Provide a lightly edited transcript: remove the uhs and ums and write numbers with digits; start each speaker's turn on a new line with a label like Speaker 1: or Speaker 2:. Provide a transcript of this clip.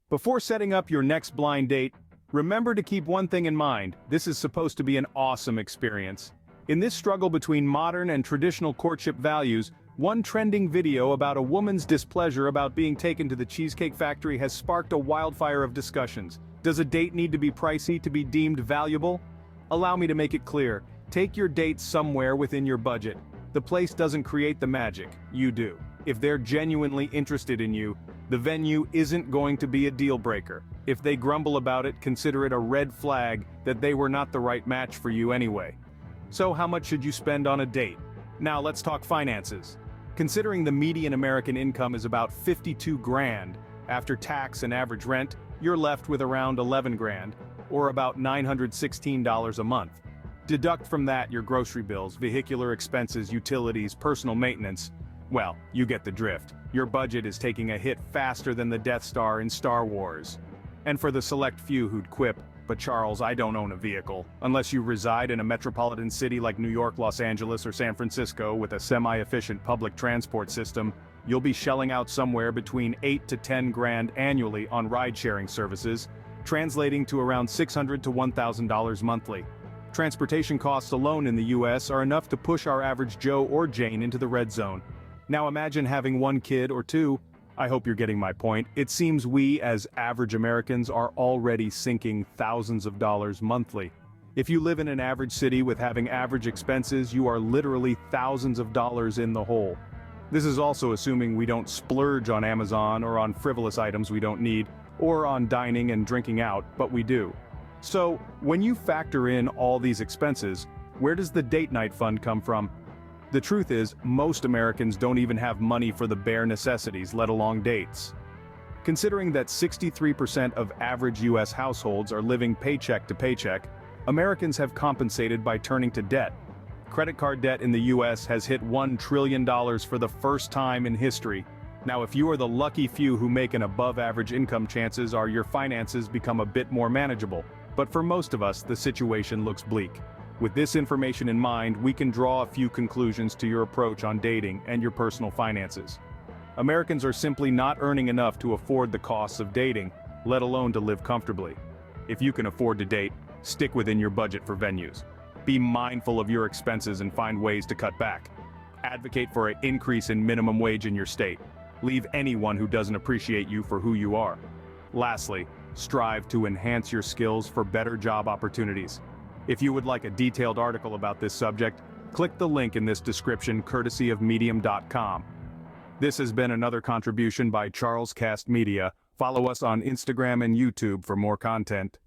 Speaker 1: Before setting up your next blind date, remember to keep one thing in mind: this is supposed to be an awesome experience. In this struggle between modern and traditional courtship values, one trending video about a woman's displeasure about being taken to the Cheesecake Factory has sparked a wildfire of discussions. Does a date need to be pricey to be deemed valuable? Allow me to make it clear: take your date somewhere within your budget. The place doesn't create the magic, you do. If they're genuinely interested in you, the venue isn't going to be a deal breaker. If they grumble about it, consider it a red flag that they were not the right match for you anyway. So how much should you spend on a date? Now let's talk finances. Considering the median American income is about 52 grand, after tax and average rent, you're left with around 11 grand, or about $916 a month. Deduct from that your grocery bills, vehicular expenses, utilities, personal maintenance. Well, you get the drift. Your budget is taking a hit faster than the Death Star in Star Wars. And for the select few who'd quip, "But Charles, I don't own a vehicle," unless you reside in a metropolitan city like New York, Los Angeles, or San Francisco with a semi-efficient public transport system, you'll be shelling out somewhere between 8 to 10 grand annually on ride-sharing services, translating to around $600 to $1,000 monthly. Transportation costs alone in the US are enough to push our average Joe or Jane into the red zone. Now imagine having one kid or two. I hope you're getting my point. It seems we, as average Americans, are already sinking thousands of dollars monthly. If you live in an average city with having average expenses, you are literally thousands of dollars in the hole. This is also assuming we don't splurge on Amazon or on frivolous items we don't need, or on dining and drinking out, but we do. So, when you factor in all these expenses, where does the date night fund come from? The truth is, most Americans don't even have money for the bare necessities, let alone dates. Considering that 63% of average US households are living paycheck to paycheck, Americans have compensated by turning to debt. Credit card debt in the US has hit $1 trillion for the first time in history. Now, if you are the lucky few who make an above-average income, chances are your finances become a bit more manageable. But for most of us, the situation looks bleak. With this information in mind, we can draw a few conclusions to your approach on dating and your personal finances. Americans are simply not earning enough to afford the costs of dating, let alone to live comfortably. If you can afford to date, stick within your budget for venues. Be mindful of your expenses and find ways to cut back. Advocate for an increase in minimum wage in your state. Leave anyone who doesn't appreciate you for who you are. Lastly, strive to enhance your skills for better job opportunities. If you would like a detailed article about this subject, click the link in this description courtesy of medium.com. This has been another contribution by Charles Cast Media. Follow us on Instagram and YouTube for more content.